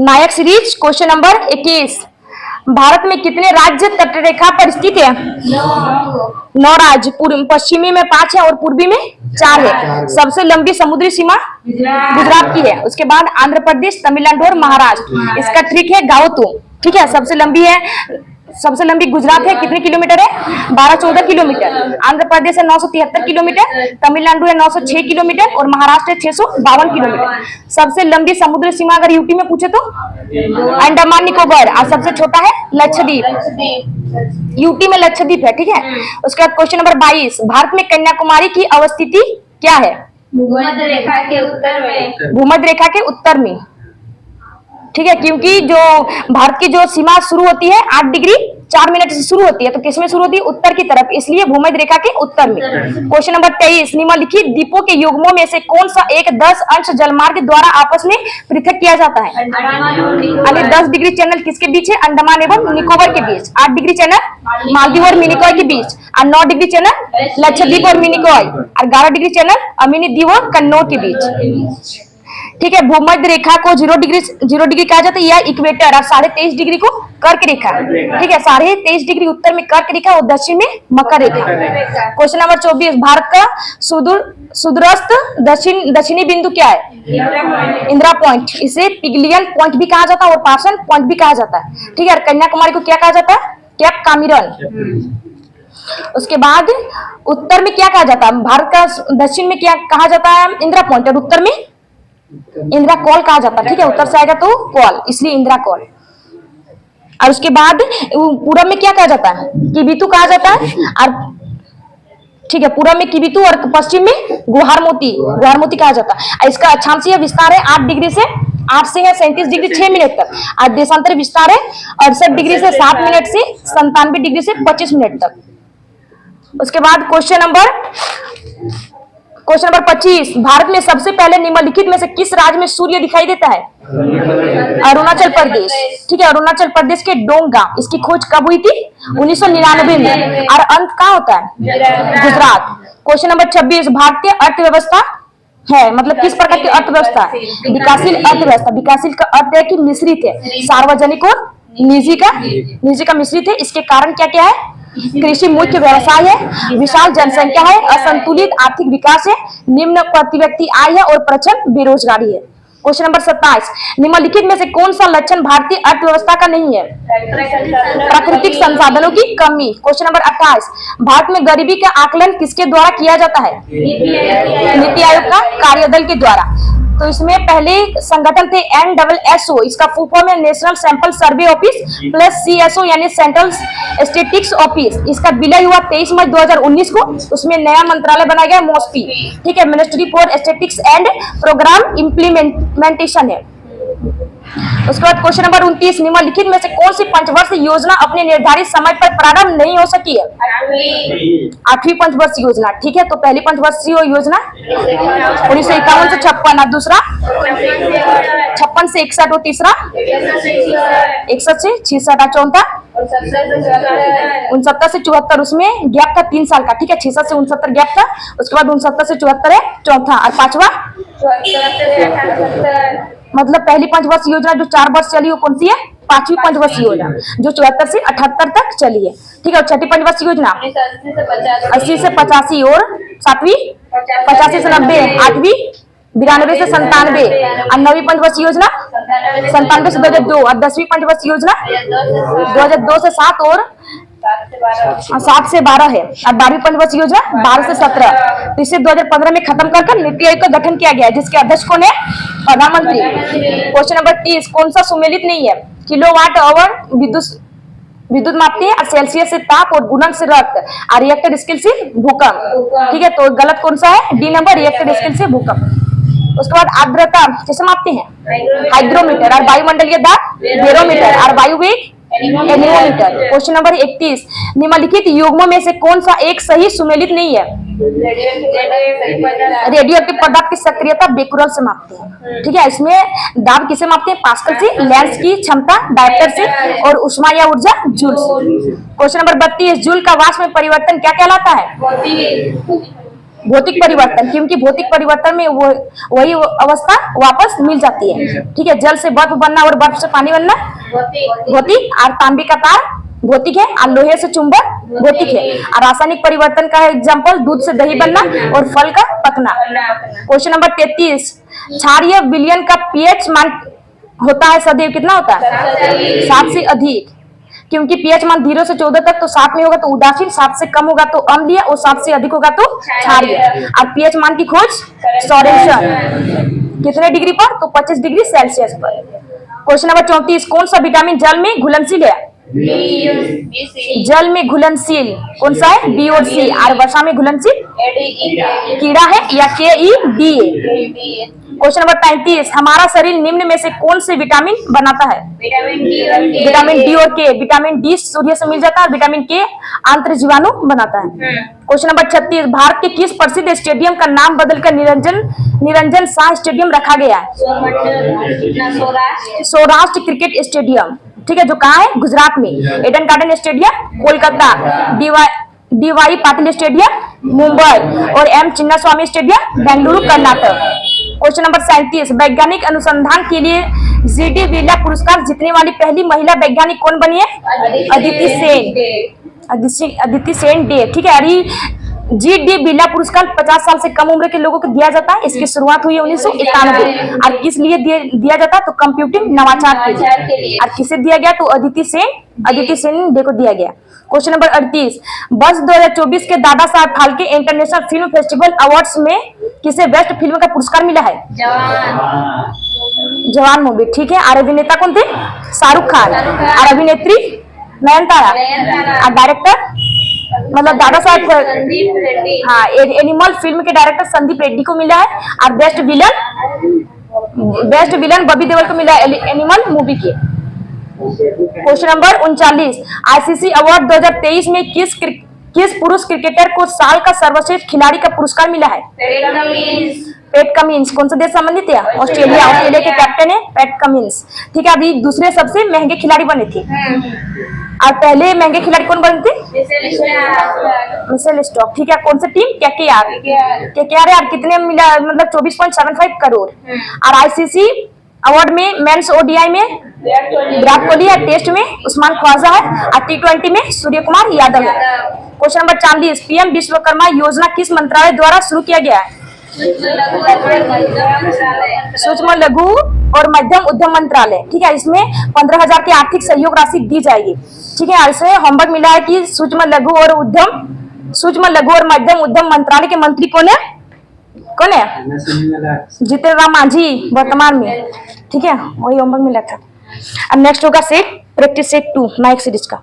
नायक series question number 21। Bharat में कितने राज्य तटरेखा पर स्थित है? 9 राज्य। पश्चिमी में 5 है और पूर्वी में 4 है। सबसे लंबी समुद्री सीमा गुजरात की है। उसके बाद आंध्र प्रदेश, तमिलनाडु और महाराष्ट्र। इसका ट्रिक है गाओतू। ठीक है, सबसे लंबी गुजरात है, कितने किलोमीटर है? 12-14 किलोमीटर। आंध्र प्रदेश है 973 किलोमीटर, तमिलनाडु है 906 किलोमीटर और महाराष्ट्र है 652 किलोमीटर। सबसे लंबी समुद्री सीमा अगर यूपी में पूछे तो अंडमान निकोबार, और सबसे छोटा है लक्षद्वीप। यूपी में लक्षद्वीप है। ठीक है, उसके बाद क्वेश्चन नंबर 22। भारत में कन्याकुमारी की अवस्थिति क्या है? भूमध्य रेखा के उत्तर में। भूमध्य रेखा के उत्तर में। ठीक है, क्योंकि जो भारत की जो सीमा शुरू होती है 8 डिग्री 4 मिनट से शुरू होती है, तो किसमें शुरू होती है? उत्तर की तरफ, इसलिए भूमध्य रेखा के उत्तर में। Question number 23। निम्नलिखित द्वीपों के युग्मों में से कौन सा एक 10 अंश जलमार्ग द्वारा आपस में पृथक किया जाता है? 10 डिग्री चैनल किसके बीच है? अंडमान एवं निकोबार के बीच। 8 डिग्री चैनल मालदीव और मिनिकॉय के बीच, और 9 डिग्री चैनल लक्षद्वीप और मिनिकॉय, और 11 डिग्री चैनल अमिनी द्वीप और कन्नौज के बीच। ठीक है, भूमध्य रेखा को 0 डिग्री कहा जाता है, या इक्वेटर, और 23.5 डिग्री को कर्क रेखा। ठीक है, 23.5 डिग्री उत्तर में कर्क रेखा और दक्षिण में मकर रेखा। Question number 24। भारत का सुदूरस्थ दक्षिणी बिंदु क्या है? इंदिरा पॉइंट। इसे पिगलियन पॉइंट भी कहा जाता है और पार्सन पॉइंट भी कहा जाता है। ठीक है, कन्याकुमारी को क्या कहा जाता है? कैप कामिरन। उसके बाद उत्तर में क्या कहा जाता है? भारत का दक्षिण में क्या कहा जाता है? इंदिरा पॉइंट, और उत्तर में इंदिरा कॉल कहा जाता है। ठीक है, उत्तर से आएगा तो कॉल, इसलिए इंदिरा कॉल। और उसके बाद पूरब में क्या कहा जाता है? किबितु कहा जाता है। और ठीक है, पूरब में किबितु और पश्चिम में गुहारमोती कहा जाता है। इसका अक्षांशीय विस्तार है 8 डिग्री से 8 से है 37 डिग्री 6 मिनट तक, और देशांतर विस्तार है 68 डिग्री से 7 मिनट से 97 डिग्री से 25 मिनट तक। उसके बाद क्वेश्चन नंबर 25। भारत में सबसे पहले निम्नलिखित में से किस राज्य में सूर्य दिखाई देता है? अरुणाचल प्रदेश। ठीक है, अरुणाचल प्रदेश के डोंगा। इसकी खोज कब हुई थी? 1999 में। और अंत कहाँ होता है? गुजरात। Question number 26। भारतीय अर्थव्यवस्था है, मतलब किस प्रकार की अर्थव्यवस्था? विकासशील अर्थव्यवस्था। विकासशील का अर्थ है कि मिश्रित है, सार्वजनिक और निजी का मिश्रित है। इसके कारण क्या क्या है? कृषि मुख्य व्यवसाय है, विशाल जनसंख्या है, असंतुलित आर्थिक विकास है, निम्न प्रति व्यक्ति आय है और प्रचंड बेरोजगारी है। Question number 27। निम्नलिखित में से कौन सा लक्षण भारतीय अर्थव्यवस्था का नहीं है? प्राकृतिक संसाधनों की कमी। Question number 28। भारत में गरीबी का आकलन किसके द्वारा किया जाता है? नीति आयोग का कार्यदल के द्वारा। तो इसमें पहले संगठन थे NSSO, इसका फुल फॉर्म है national sample survey office, plus CSO यानी सेंट्रल स्टैटिस्टिक्स ऑफिस। इसका विलय हुआ 23 मई 2019 को। उसमें नया मंत्रालय बनाया गया, MOSPI। ठीक है, ministry for statistics and programme implementation है। उसके बाद क्वेश्चन नंबर 29। निम्नलिखित में से कौन सी पंचवर्षीय योजना अपने निर्धारित समय पर प्रारंभ नहीं हो सकी है? 8वीं पंचवर्षीय योजना। ठीक है, तो पहली पंचवर्षीय योजना 1951 से 56, और दूसरा 56 से 61, और तीसरा 61 से 66, और चौथा 69 से 74। उसमें गैप था 3 साल का। ठीक है, 66 से 69 गैप था। उसके बाद 69 से 74 है चौथा, और पांचवा मतलब पहली पंचवर्षीय योजना जो 4 वर्ष चली वो कौन सी है? 5वीं पंचवर्षीय योजना, जो 74 से 78 तक चली है। ठीक है, और छठी पंचवर्षीय योजना 80 से 85, और 7वीं 85 से 90, 8वीं 92 से 97, और 9वीं पंचवर्षीय योजना 97 से 2002, और 10वीं पंचवर्षीय योजना 2002 से 7 और 7 से 12 है, और 12वीं पंचवर्षीय योजना 12 से 17। तो इसे 2015 में खत्म कर नीति आयोग का गठन किया गया है, जिसके अध्यक्ष कौन है? प्रधानमंत्री। Question number 30। कौन सा सुमेलित नहीं है? किलोवाट आवर विद्युत मापते हैं, सेल्सियस से ताप, और गुणन से रक्त, और रिएक्टर स्केल से भूकंप। ठीक है, तो गलत कौन सा है? D नंबर, रिएक्टर स्केल से भूकंप। उसके बाद आर्द्रता कैसे मापते हैं? हाइग्रोमीटर, और वायुमंडलीय दाब बैरोमीटर, और वायु वेग एनीमोमीटर। Question number 31। निम्नलिखित युग्मों में से कौन सा एक सही सुमेलित नहीं है? रेडियोएक्टिव पदार्थ की सक्रियता बेकुरल से मापते हैं। ठीक है, इसमें दाब किसे मापते हैं? पास्कल से, लेंस की क्षमता डायप्टर से, और ऊष्मा या ऊर्जा जूल से। Question number 32। जूल का वाष्प में परिवर्तन क्या कहलाता है? भौतिक परिवर्तन, क्योंकि भौतिक परिवर्तन में वो वही अवस्था वापस मिल जाती है। ठीक है, जल से बर्फ बनना और बर्फ से पानी बनना भौतिक, और तांबे का तार भौतिक है, और लोहे से चुंबक भौतिक है। और रासायनिक परिवर्तन का एग्जाम्पल दूध से दही बनना और फल का पकना। क्वेश्चन नंबर 33, क्षारीय विलयन का पीएच मान होता है सदैव कितना होता है? 7 से अधिक, क्योंकि पीएच मान 0 से 14 तक तो 7 में होगा तो उदासीन, 7 से कम होगा तो अम्लीय, और 7 से अधिक होगा तो क्षारीय। और पीएच मान की खोज सोरेनसन कितने डिग्री पर? तो 25 डिग्री सेल्सियस पर। क्वेश्चन नंबर 34, कौन सा विटामिन जल में घुलनशील है? जल में घुलनशील कौन सा है? बी और सी। और वर्षा में घुलनशील कीड़ा है या KEDA। क्वेश्चन नंबर 35, हमारा शरीर निम्न में से कौन से विटामिन बनाता है? विटामिन डी और के। विटामिन डी सूर्य से मिल जाता है और विटामिन के आंतर जीवाणु बनाता है। क्वेश्चन नंबर 36, भारत के किस प्रसिद्ध स्टेडियम का नाम बदलकर निरंजन शाह स्टेडियम रखा गया है? Saurashtra Cricket Stadium. ठीक है, जो कहाँ है? गुजरात में। Eden Garden Stadium Kolkata, DY Patil Stadium Mumbai, और M Chinnaswamy Stadium Bengaluru Karnataka. Question number 37, वैज्ञानिक अनुसंधान के लिए GD बिरला पुरस्कार जीतने वाली पहली महिला वैज्ञानिक कौन बनी है? अदिति सेन डे। ठीक है, अरे GD बिरला पुरस्कार 50 साल से कम उम्र के लोगों को दिया जाता है। इसकी शुरुआत हुई 1991। और किस लिए दिया जाता है? तो कंप्यूटिंग नवाचार के लिए। और किसे दिया गया? तो अदिति सेन डे को दिया गया। क्वेश्चन नंबर 38, वर्ष 2024 के Dada Saheb Phalke international film festival awards में किसे बेस्ट फिल्म का पुरस्कार मिला है? जवान मूवी। ठीक है, और अभिनेता कौन थे? शाहरुख खान। और अभिनेत्री नयनतारा। और डायरेक्टर मतलब दादा साहब, हाँ, एनिमल फिल्म के डायरेक्टर संदीप रेड्डी को मिला है। और बेस्ट विलन बॉबी देओल को मिला है एनिमल मूवी के। क्वेश्चन नंबर 39, ICC अवार्ड 2023 में किस पुरुष क्रिकेटर को साल का सर्वश्रेष्ठ खिलाड़ी का पुरस्कार मिला है? PAT Cummins. कौन सा देश संबंधित है? ऑस्ट्रेलिया। ऑस्ट्रेलिया के कैप्टन है पैट कमिंस। ठीक है, अभी दूसरे सबसे महंगे खिलाड़ी बने थे। और पहले महंगे खिलाड़ी कौन बने थे? Mitchell Starc. ठीक है, कौन सी टीम? KKR है। और कितने मिला? मतलब 24.75 करोड़। और ICC अवार्ड में मेंस ODI में विराट कोहली है, टेस्ट में उस्मान ख्वाजा है, और T20 में सूर्य कुमार यादव है। क्वेश्चन नंबर 40, PM विश्वकर्मा योजना किस मंत्रालय द्वारा शुरू किया गया है? सूक्ष्म लघु और मध्यम उद्यम मंत्रालय। ठीक है, इसमें 15,000 की आर्थिक सहयोग राशि दी जाएगी। ठीक है, इसमें होमवर्क मिला है कि सूक्ष्म लघु और मध्यम उद्यम मंत्रालय के मंत्री कौन है? जितेंद्र राम मांझी वर्तमान में। ठीक है, वही होमवर्क मिला था। अब नेक्स्ट होगा set practice set 2 Naik series का।